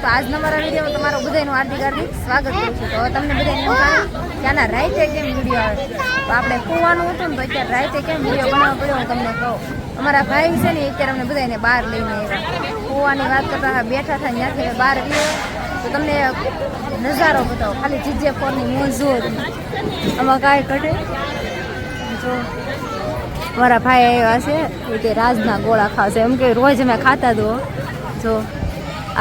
તો આજના મારા વિડીયોમાં તમારું બધાનું હાર્દિક સ્વાગત કરું છું. તો તમને બધાને ત્યાંના રાઈતે કેમ વિડીયો આવે તો આપણે કૂવાનું હતું ને તો અત્યારે રાઈતે કેમ વિડીયો બનાવવો પડ્યો હું તમને કહું. અમારા ભાઈ છે ને અત્યારે અમને બધાને બહાર લઈને આવ્યા. કૂવાની વાત કરતા બેઠા થાય ત્યાંથી બહાર આવ્યો તો તમને નજારો બતાવો. ખાલી જીજે ફોનની મોજ જુઓ તમે. આમાં કાંઈ કઢે જો મારા ભાઈ આવ્યા છે એ તે રાજના ગોળા ખાશે એમ કે રોજ અમે ખાતા દો. જો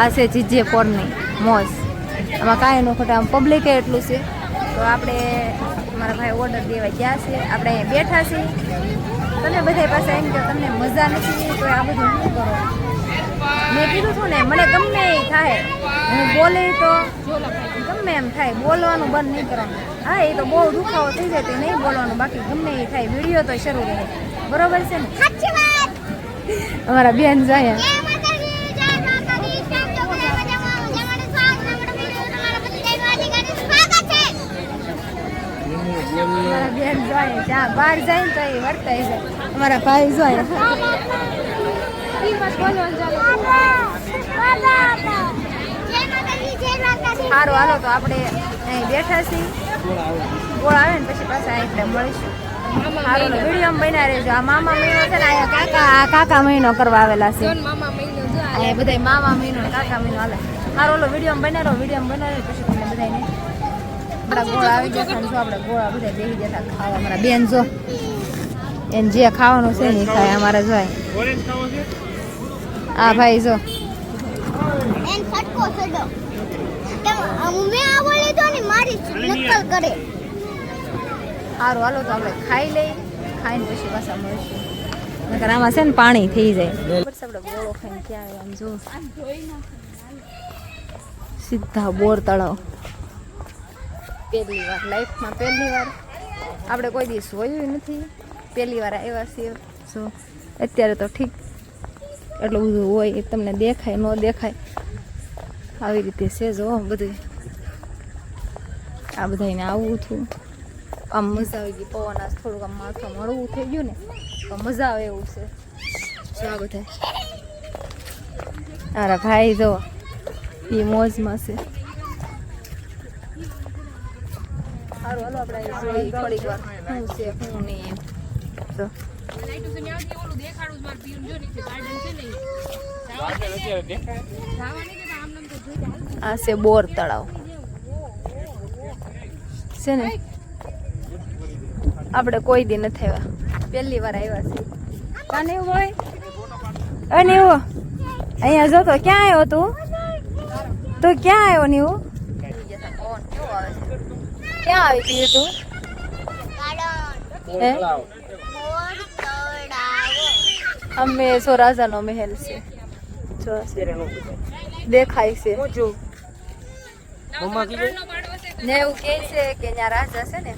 આ છે જીજે ફોનની મોજ. આમાં કાંઈ ન ખોટા આમ પબ્લિકે એટલું છે. તો આપણે મારા ભાઈ ઓર્ડર દેવા ગયા છે. આપણે અહીંયા બેઠા છીએ. તમે બધા પાસે એમ કે તમને મજા નથી તો આ બધું શું કરો. મેં કીધું છું ને મને ગમે એ થાય હું બોલે તો ગમે એમ થાય બોલવાનું બંધ નહીં કરવાનું. હા એ તો બહુ દુખાવો થઈ જાય તો નહીં બોલવાનું. બાકી ગમે એ થાય વિડીયો તો શરૂ રહે. બરોબર છે ને. અમારા બેન જાય બેન જોઈએ જ્યાં બહાર જાય ને તો એ વર્તાય જાય. અમારા ભાઈ જોઈએ સારું હાલો તો આપણે અહીં બેઠા છીએ. ગોળ આવે ને પછી પાછા આપણે મળીશું. સારું વિડીયો બન્યા રહેજો. આ મામા મહિનો છે ને અહીંયા કાકા મહિનો કરવા આવેલા છે. અહીંયા બધા મામા મહિનો કાકા મહિનો હાલે. સારું ઓલો વિડીયો બન્યા રહો. વિડીયો બન્યા રહે પછી તમને બધાને આપણા ગોળા આવી જતા જો આપણે ગોળા બધા બેસી જતા ખાવા. અમારા બેન જો એને જે ખાવાનું છે ને ખાય. અમારે જોય હા ભાઈ જો સારું હાલો તો આપણે ખાઈ લઈ. ખાઈને પછી પાછા મળીશું. નકર આમાં છે ને પાણી થઈ જાય. આપણે ગોળો ખાઈને ક્યાં આમ જો સીધા બોર તળાવ. પહેલી વાર લાઈફમાં પહેલી વાર આપણે કોઈ દિવસ જોયું નથી. પહેલી વાર આવ્યા છીએ. જો અત્યારે તો ઠીક એટલું બધું હોય તમને દેખાય ન દેખાય આવી રીતે છે. જો બધું આ બધાને આવું થયું આમ મજા આવી ગઈ. પવન આજ થોડુંક આમ માથું મળવું થઈ ગયું ને તો મજા આવે એવું છે. જો આ બધા મારા ભાઈ જો એ મોજમાં છે. સારું હાલો આપણે જોઈ થોડીક વાર શું છે શું નહીં એમ. આ છે બોર તળાવ છે ને. આપણે કોઈ દી નથી આવ્યા. પહેલી વાર આવ્યા છે. કાને એવું હોય અને એવું અહીંયા જો તો ક્યાં આવ્યો તું તો ક્યાં આવ્યો ને એવું ક્યાં આવી હતી તું અમે સો રાજાનો મહેલ છે દેખાય છે ને એવું કે છે કે ત્યાં રાજા છે ને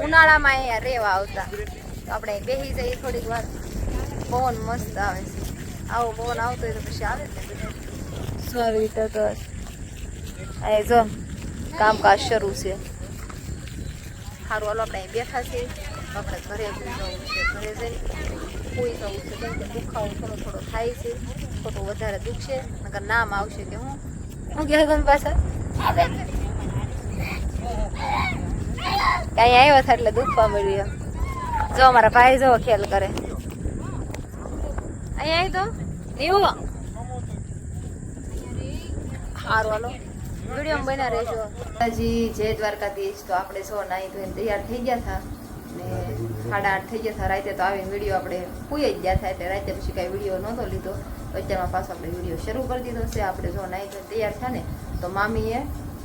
ઉનાળામાં અહીંયા રેવા આવતા. તો આપણે બેસી જઈએ થોડીક વાર. પવન મસ્ત આવે છે. આવો પવન આવતો હોય તો પછી આવે ને શું આવી રીતે તો અહીં જો કામકાજ શરૂ છે. સારું હાલો આપણે અહીં બેઠા છીએ. આપણે ઘરે જવું છે. ઘરે જઈ કોઈ જવું છે કેમ કે દુખાવો થોડો થાય છે. ખોટું વધારે દુખશે નકર નામ આવશે કે હું કહે ગમ પાછા કઈ આવ્યો થાય એટલે દુખવા મળ્યું. જો અમારા ભાઈ જો ખેલ કરે અહીંયા આવી તો એવું. સારું હાલો વિડીયો બન્યા રહેજો. હજી જય દ્વારકાધીશ. તો આપણે સો નાહી ધોઈને તૈયાર થઈ ગયા હતા ને 8:30 થઈ ગયા હતા રાતે. તો આવીને વિડીયો આપણે પૂઈ જ ગયા હતા એટલે રાતે પછી કાંઈ વિડીયો નહોતો લીધો. તો અત્યારમાં પાછો આપણે વિડીયો શરૂ કરી દીધો છે. આપણે જો નાહી ધોઈને તૈયાર થયા ને તો મામીએ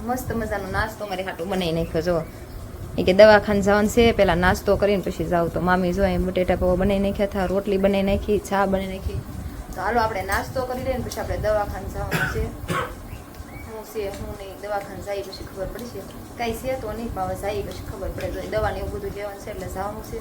મસ્ત મજાનો નાસ્તો મારી હાટું બનાવી નાખ્યો. જો એ કે દવાખાને જવાનું છે પહેલાં નાસ્તો કરીને પછી જાવ. તો મામી જો એમ બટેટા પૌવા બનાવી નાખ્યા હતા, રોટલી બનાવી નાખી, ચા બનાવી નાખી. તો હાલો આપણે નાસ્તો કરી લઈએ ને પછી આપણે દવાખાને જવાનું છે. છે હું નહીં દવાખાને જાય પછી ખબર પડશે. કાંઈ છે તો નહીં પાવે જાય પછી ખબર પડે. તો દવાને એવું બધું લેવાનું છે એટલે જવાનું છે.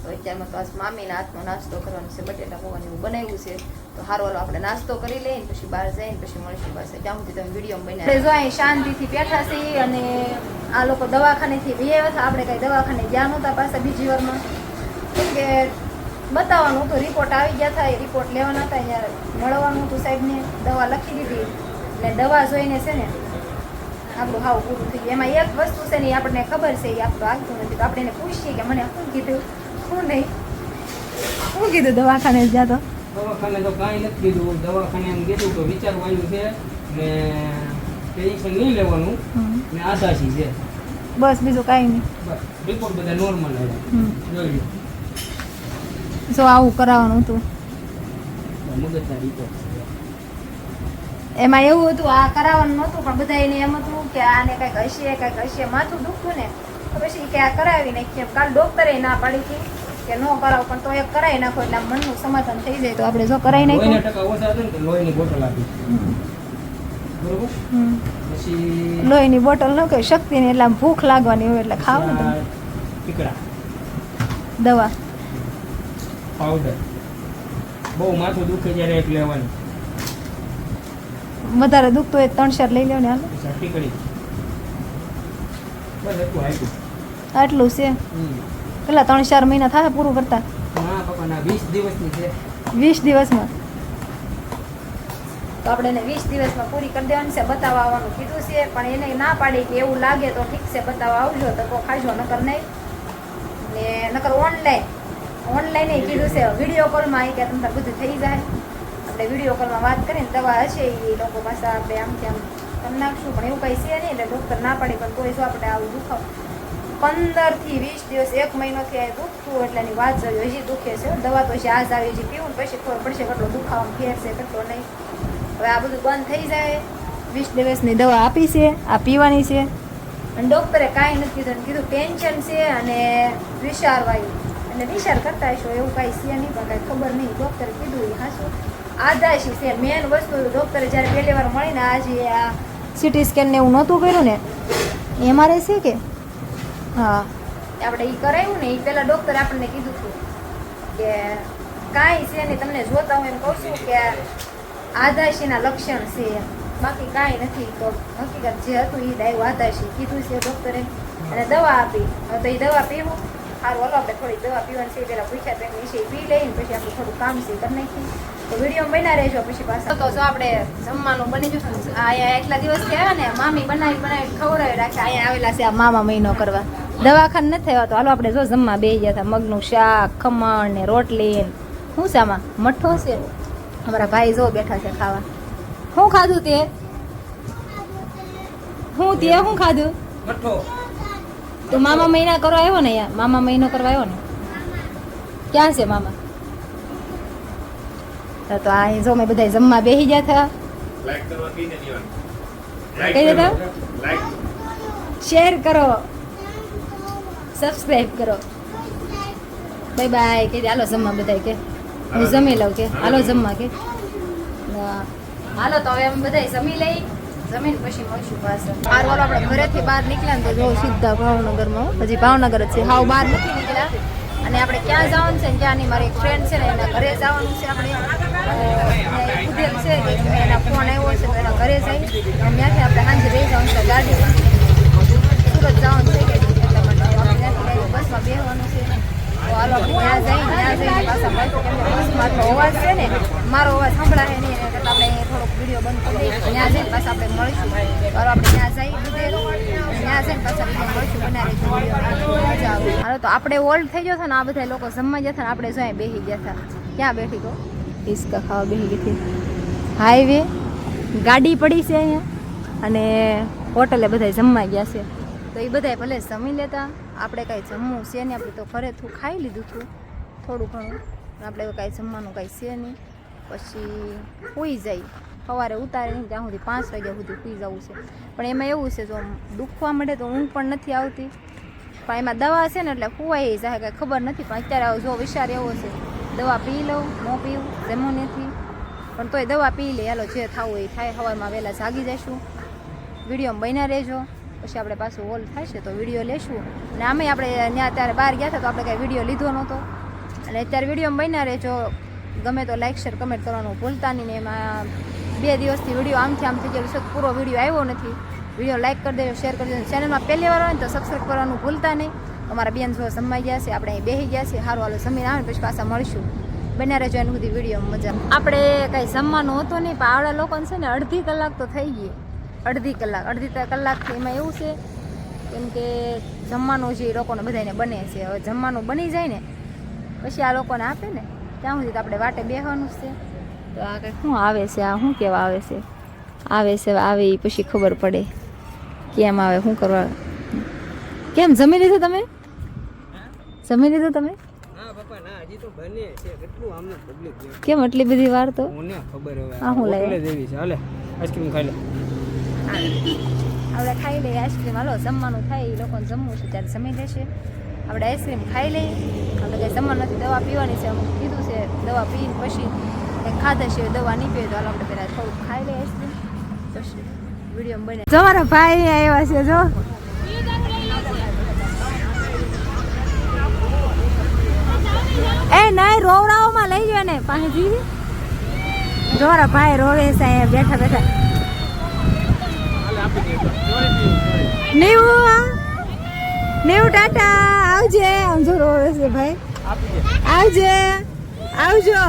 તો અત્યારમાં તો આજ મામીના હાથમાં નાસ્તો કરવાનો છે. બટેટા પૌવાને એવું બનાવ્યું છે. તો સારું હાલો આપણે નાસ્તો કરી લઈએ ને પછી બહાર જઈને પછી મળીશું પાસે. ત્યાં સુધી તમે વિડીયો બનાવી જો અહીં શાંતિથી બેઠા છીએ. અને આ લોકો દવાખાનેથી આવ્યા હતા. આપણે કાંઈ દવાખાને ગયા નહોતા પાછા બીજી વારમાં કેમ કે બતાવવાનું હતું. રિપોર્ટ આવી ગયા હતા. એ રિપોર્ટ લેવાના હતા. અહીંયા મળવાનું હતું સાહેબને. દવા લખી દીધી એટલે દવા જોઈને છે ને આપણું હાવ પૂરું થઈ ગયું. એમાં એક વસ્તુ છે ને એ આપણને ખબર છે, એ આપણું આગતું નથી. તો આપણે એને પૂછીએ કે મને શું કીધું શું નહીં, શું કીધું દવાખાને જાતો? દવાખાને તો કાંઈ નથી કીધું. દવાખાને એમ કીધું કે વિચારવાનું છે ને ટેન્શન નહીં લેવાનું ને આશાશી છે, બસ બીજું કાંઈ નહીં. બસ રિપોર્ટ બધા નોર્મલ આવે. જોઈ લો જો આવું કરાવવાનું હતું. મગજના રિપોર્ટ એમાં એવું હતું આ કરાવવાનું નહોતું, પણ બધા એને એમ હતું કે આને કંઈક હશે માથું દુખતું ને તો પછી કે આ કરાવી નાખીએ. કાલ ડોક્ટરે ના પાડી હતી કે ન કરાવો, પણ તો એક કરાવી નાખો એટલે આમ મનનું સમાધાન થઈ જાય. તો આપણે જો કરાવી નાખ્યું. 9% ઓછા હતા ને તો લોહીની બોટલ આપી. બરોબર. પછી લોહીની બોટલ ન કહે શક્તિ ને એટલે આમ ભૂખ લાગવાની હોય એટલે ખાવ ને તમે. ટીકડા, દવા, પાવડર. બહુ માથું દુખે જ્યારે એક લેવાનું. વધારે દુખતું હોય 3-4 લઈ લો ને હાલો. ટીકડી બસ એટલું આપ્યું. આટલું છે પેલા 3-4 મહિના થાય પૂરું કરતા. ના પપ્પા ના 20 દિવસની છે. 20 દિવસમાં તો આપણે એને 20 દિવસમાં પૂરી કરી દેવાની છે. બતાવવા આવવાનું કીધું છે, પણ એને ના પાડી કે એવું લાગે તો ઠીક છે બતાવવા આવજો તો કોઈ ખાજો, નકર નહીં. ને નકર ઓનલાઈન કીધું છે વિડીયો કોલમાં કે તમને બધું થઈ જાય. આપણે વિડીયો કોલમાં વાત કરીને દવા હશે એ લોકો પાસે આપણે આમથી આમ કરી નાખશું, પણ એવું કંઈ છે નહીં. એટલે ડૉક્ટર ના પાડી પણ કોઈ જો આપણે આવું દુખાવ 15 થી 20 દિવસ 1 મહિનોથી આ દુખતું એટલે એની વાત જોઈ હજી દુખે છે. દવા તો છે આજ આવી હજી પીવું ને પછી ખબર પડશે કેટલો દુખાવામાં ફેર છે કેટલો નહીં. હવે આ બધું બંધ થઈ જાય. 20 દિવસની દવા આપી છે, આ પીવાની છે. અને ડૉક્ટરે કાંઈ નથી કીધું, કીધું ટેન્શન છે અને વિચારવાયું. એટલે વિચાર કરતા હશો એવું કાંઈ છે નહીં, પણ કાંઈ ખબર નહીં. ડૉક્ટરે કીધું એ હાશું આદાશી છે મેન વસ્તુ. ડૉક્ટરે જ્યારે પહેલી વાર મળીને આજે આ સિટી સ્કેન ને એવું નહોતું કર્યું ને એમઆરઆઈ છે કે હા આપણે એ કરાવ્યું ને એ પહેલાં ડૉક્ટરે આપણને કીધું હતું કે કાંઈ છે નહીં, તમને જોતા હું એમ કહું છું કે આદાશીના લક્ષણ છે, બાકી કાંઈ નથી. તો હકીકત જે હતું એ ડાયું આદાશી કીધું છે ડૉક્ટરે અને દવા આપી. હવે તો એ દવા પીવું સારું. હાલો આપણે થોડી દવા પીવાની છે પહેલાં પૂછ્યા તો એમની છે એ પી લઈને પછી આપણે થોડું કામ છે કરી નાખીએ. તો વિડીયો બન્યા રહેજો પછી પાછા. તો જો આપણે જમવાનું બની જશું. અહીંયા એટલા દિવસથી આવ્યા ને મામી બનાવી ખવડાવી રાખે. અહીંયા આવેલા છે આ મામા મહિનો કરવા. દવાખાને નથી થયા તો હાલો આપણે જો જમવા બેસી ગયા હતા. મગનું શાક, ખમણ ને રોટલી શું છે આમાં મઠ્ઠો છે. અમારા ભાઈ જો બેઠા છે ખાવા. શું ખાધું તે? શું ખાધું? મઠ્ઠો. તું મામા મહિના કરવા આવ્યો ને? યાર મામા મહિનો કરવા આવ્યો ને? ક્યાં છે મામા? તો આ જો મેં બધા જમવા બેસી ગયા હતા. કઈ હતા? શેર કરો, સબસ્ક્રાઈબ કરો. બાય બાય કે હાલો જમવા બધા કે હું જમી લઉં કે હાલો જમવા કે હાલો. તો હવે અમે બધા જમી લઈ, જમીન પછી મળશું પાછા. હાલ વાલો આપણે ઘરેથી બહાર નીકળ્યા ને તો જો સીધા ભાવનગરમાં. હજી ભાવનગર જ છે, હાવ બહાર નથી નીકળ્યા. અને આપણે ક્યાં જવાનું છે ને ક્યાં નહીં, મારી એક ફ્રેન્ડ છે ને એના ઘરે જવાનું છે. આપણે કુદેલ છે કે એના ફોન આવ્યો છે તો એના ઘરે જઈ અને ત્યાંથી આપણે સાંજે રહી જવાનું છે. ગાડી સુરત જવાનું છે કે એટલા માટે આપણે ત્યાંથી બસમાં બેસવાનું છે. તો હાલો આપણે ત્યાં જઈને પાછા મળશું. કેમ કે બસમાં આટલો અવાજ છે ને, મારો અવાજ સંભળાય નહીં એટલે આપણે થોડોક વિડીયો બંધ કરી દઈએ. ત્યાં જઈને પાછા આપણે મળીશું. હાલો આપણે ત્યાં જઈ કુદેલ, ત્યાં જઈને પાછા વિડીયો મળીશું. બનાવી મજા આવે. હાલો તો આપણે ઓલ્ડ થઈ ગયો હતો ને, આ બધા લોકો જમવા ગયા હતા ને આપણે જો બેસી ગયા હતા. ક્યાં બેઠી તો હિસકા ખાવા બેસી ગઈ હતી. હાઈવે ગાડી પડી છે અહીંયા અને હોટલે બધા જમવા ગયા છે. તો એ બધા ભલે જમી લેતા, આપણે કાંઈ જમવું છે નહીં. આપણે તો ઘરે ખાઈ લીધું હતું થોડું ઘણું, આપણે કાંઈ જમવાનું કાંઈ છે નહીં. પછી સૂઈ જાય, સવારે ઉતારે નહીં ત્યાં સુધી 5 વાગ્યા સુધી સૂઈ જવું છે. પણ એમાં એવું છે જો દુખવા મળે તો ઊંઘ પણ નથી આવતી. પણ એમાં દવા છે ને એટલે ખુવાઈ જાય કાંઈ ખબર નથી. પણ અત્યારે જો વિચાર એવો છે દવા પી લઉં ન પીવું જમવું નથી, પણ તોય દવા પી લે. હાલો જે થવું એ થાય. સવારમાં વહેલા જાગી જઈશું. વિડીયોમાં બન્યા રહેજો. પછી આપણે પાછું હોલ થશે તો વિડીયો લેશું. અને આમે આપણે ત્યાં અત્યારે બહાર ગયા હતા તો આપણે કાંઈ વિડીયો લીધો નહોતો. અને અત્યારે વિડીયોમાં બન્યા રહેજો. ગમે તો લાઈક શેર કમેન્ટ કરવાનું ભૂલતા નહીં. ને એમાં 2 દિવસથી વિડીયો આમથી આમ થઈ ગયેલું છે, પૂરો વિડીયો આવ્યો નથી. વિડીયો લાઈક કરી દેજો, શેર કરી દેજો. ચેનલમાં પહેલી વાર આવે ને તો સબસ્ક્રાઈબ કરવાનું ભૂલતા નહીં. અમારા બેન જો જમાઈ ગયા છે, આપણે અહીં બેસી ગયા છે. સારું હાલો જમીન આવે ને પછી પાછા મળીશું. બન્યા રહેજો એની બધી વિડીયો મજા. આપણે કંઈ જમવાનું હતું નહીં પણ આવડા લોકોને છે ને અડધી કલાક તો થઈ ગઈ. અડધી કલાકથી એમાં એવું છે કેમ કે જમવાનું જે લોકોને બધાને બને છે. હવે જમવાનું બની જાય ને પછી આ લોકોને આપે ને ત્યાં સુધી તો આપણે વાટે બેસવાનું જ છે. તો આ કંઈક શું આવે છે, આ શું કહેવા આવે છે, આવે એ પછી ખબર પડે કેમ આવે, શું કરવા. કેમ જમી લીધું તમે? જમી લીધું તમે? હા પપ્પા ના હજી તો બને છે. કેટલું આમને પબ્લિક છે. કેમ આટલી બધી વાર તો? મને ખબર હવે. આ હું લઈ દેવી છે. હાલે આઈસ્ક્રીમ ખાઈ લે. આપણે ખાઈ લઈએ આઈસ્ક્રીમ. હાલો જમવાનું થાય, એ લોકોને જમવું છે ત્યારે જમી લેશે. આપણે આઈસ્ક્રીમ ખાઈ લઈએ. આપણે કંઈ જમવાનું નથી, દવા પીવાની છે. અમુક કીધું છે દવા પીને પછી કંઈક ખાધા છે, દવા નહીં પીએ તો હાલો આપણે પહેલાં થોડુંક ખાઈ લઈએ આઈસ્ક્રીમ પછી વિડીયો બને. જો મારા ભાઈ આવ્યા છે. જો એ નહીં રોવડાઓમાં લઈ ગયો ને પાણીજી. જો મારા ભાઈ રોવે છે બેઠા બેઠા. નેવું ટાટા આવજે. આમ જો રોવે છે ભાઈ. આવજે આવજો.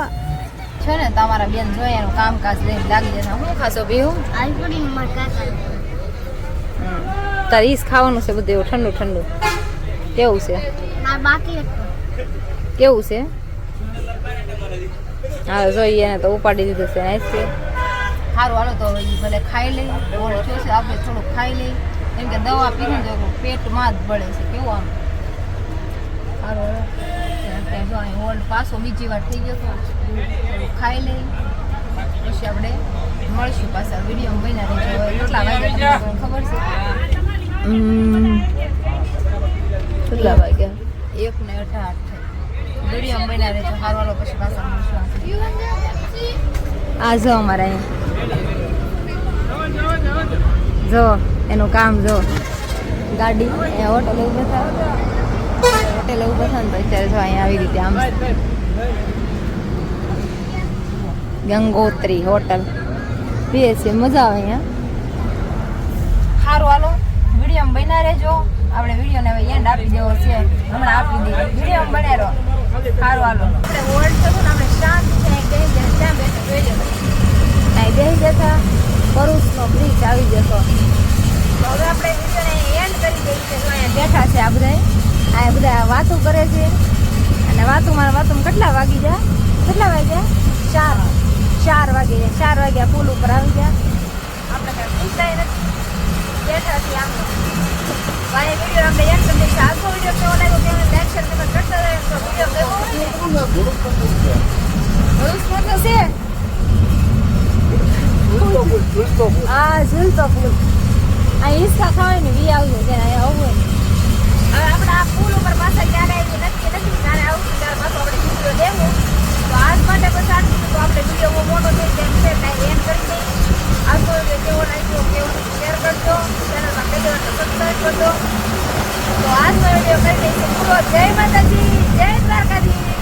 છે ને તમારા બેન જોઈએ એનું કામકાજ લઈને લાગી જશે. શું ખાશો બેહું? તારે ઈસ ખાવાનું છે બધું એવું ઠંડુ ઠંડુ. કેવું છે? કેવું છે? હા જોઈએ ને તો ઉપાડી દીધું છે આઈસ્ક્રીમ. સારું હાલો તો ભલે ખાઈ લઈ. ઓળ થયો છે આપણે થોડુંક ખાઈ લઈ કેમ કે દવા પીને તો પેટમાં જ બળે છે. કેવું આમ સારું જો અહીં ઓલ્ડ પાછો બીજી વાર થઈ ગયો તો થોડુંક ખાઈ લઈ પછી આપણે મળશું પાછા વિડીયો બન્યા રહેજો. કેટલા વાગ્યા તમને ખબર છે? કેટલા વાગ્યા? 1:18 વિડીયો બન્યા રહેજો. સારું હાલો પછી પાછા મળશું. આ જો અમારા અહીંયા જો એનું કામ જો ગાડી અહીંયા હોટલે ઊભા થાય. હોટેલે ઊભા થાય ને તો અત્યારે જો અહીંયા આવી રીતે આમ ગંગોત્રી હોટલ પીએ છે. મજા આવે અહીંયા. સારું હાલો વિડીયો બન્યા રહેજો. આપણે વિડીયોને હવે એન્ડ આપી દેવો છે. હમણાં આપી દઈએ. વિડીયો બન્યા રહો. સારું હાલો આપણે વર્લ્ડ થતું ને આપણે શાંત છે ત્યાં બેઠા જોઈ લો. અહીં બેસી જતા ભરૂચનો બ્રિજ આવી જતો. તો હવે આપણે વિડીયોને એન્ડ કરી દઈએ છીએ. જો અહીંયા બેઠા છે આ બધા વાતો કરે છે અને વાતું કેટલા વાગી ગયા? 4 વાગી ગયા. 4 વાગ્યા પુલ ઉપર આવી ગયા. આપણે કાંઈ પૂછતા નથી, બેઠા છીએ આમ. ભાઈ વિડીયો આપણે એન્ડ કરી દઈશું. આજનો વિડીયો કેવો લાગ્યો કે લાઈક શેર કમેન્ટ કરતા રહે. તો વિડીયો કેવો ભરૂચનો તો છે. હા ઝૂલતો પુલ. આ હિંચકા ખાવાય ને વી આવજો છે અહીંયા આવવું હોય. હવે આપણે આ પુલ ઉપર પાછા ક્યારે આવી નક્કી નથી. ત્યારે આવશું ત્યારે પાછું આપણે વિડીયો લેવું. તો આજ માટે બસ આટલું. તો આપણે વિડીયો બહુ મોટો થઈ તેમ છે કાંઈ એમ કરી દઈએ. આજનો વિડીયો કેવો લાગ્યો કેવો શેર કરજો. ચેનલમાં પહેલી વાર સબસ્ક્રાઈબ કરજો. તો આજનો વિડીયો કરી દઈશું પૂરો. જય માતાજી, જય દ્વારકાધીશ.